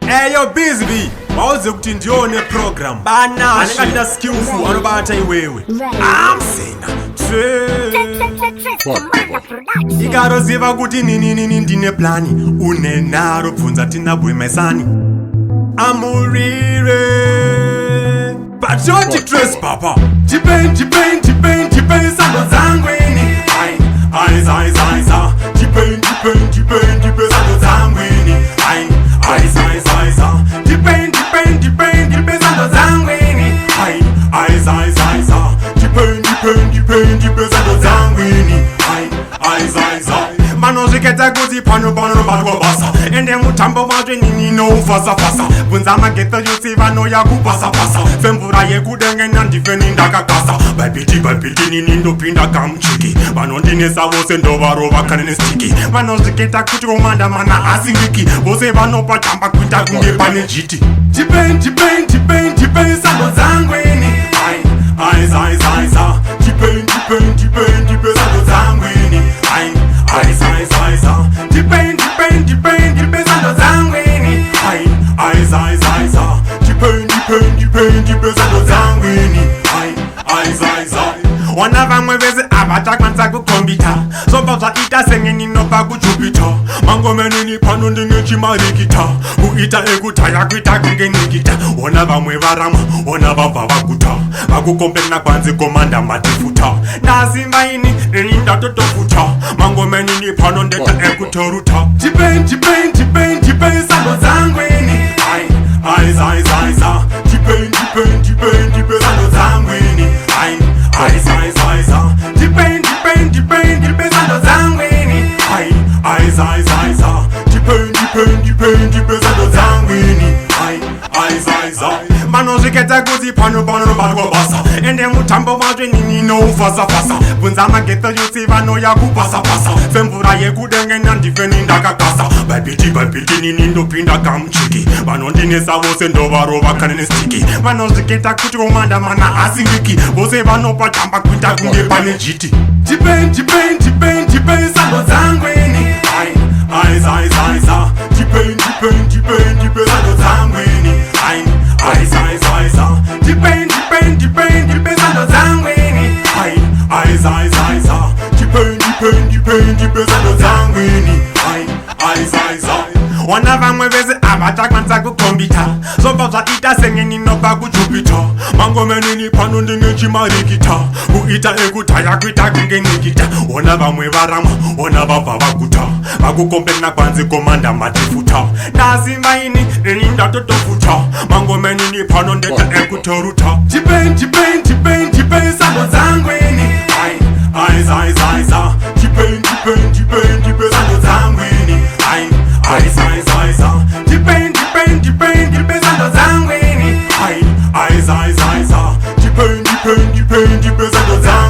Eyo busy mawuze ukuthi ndione program Tinashe anengathi skillful anobatha iwewe amsinga ikaroziva kuti nini ndine plani unenaro bvunza tina bwemesani amurire Patriotic Trez-sando papa Chipeni sando dzangu ini Ai Chipeni sando dzangu ini Ai Chipeni sando dzangu ini Ai Chipeni sando dzangu ini Ai Manozviketa kuti pano basa ende mutambo mazve nini noufasa bvunza mageto yose vanoya kupasa semvura yekudengena ndifeni ndakakasa baibiti nini ndopinda kamuchiki vanondinesa vose ndovarova kane nestiki vanozviketa kuti omanda mana asingiki vose vanopa chamba kuita kunge pane jiti Chipeni sando dzangu ini Ai Chipeni sando dzangu ini Ai Chipeni sando dzangu ini Ai Chipeni sando dzangu ini Ai Wana vamwe vese avatakwanisa kukombita Zobva zvaita sengeni nobva kuJupita Mangomenini pano ndine chimarikita Kuita ekutaya kuita kunge nikita Wana vamwe varama, wana vabva vaguta Vakukombena kwanzi komanda matifuta Ndasimba ini, nini ndatotofuta Mangomenini pano ndeta ekutoruta Chipeni sando dzangu ini Ai Chipeni sando dzangu ini Ai Chipeni sando dzangu ini Ai Chipeni sando dzangu ini Ai Manozviketa kuti pano basa ende mutambo mazve nini noufasa bvunza mageto yose vanoya kupasa semvura yekudengena ndifeni ndakakasa baibiti nini ndopinda kamuchiki vanondinesa vose ndovarova kane nestiki vanozviketa kuti omanda mana asingiki vose vanopa chamba kuita kunge pane jiti Chipeni sando dzangu ini Ai Chipeni sando dzangu ini Ai Chipeni sando dzangu ini Ai Chipeni sando dzangu ini Ai Wana vamwe vese avatakwanisa kukombita Zobva zvaita sengeni nobva kuJupita Mangomenini pano ndine chimarikita Kuita ekutaya kuita kunge nikita Wana vamwe varama, wana vabva vaguta Vakukombena kwanzi komanda matifuta Ndasimba ini, nini ndatotofuta Mangomenini pano ndeta ekutoruta Chipeni sando dzangu ini Ai Chipeni sando dzangu ini Ai Chipeni sando dzangu ini Ai Chipeni sando dzangu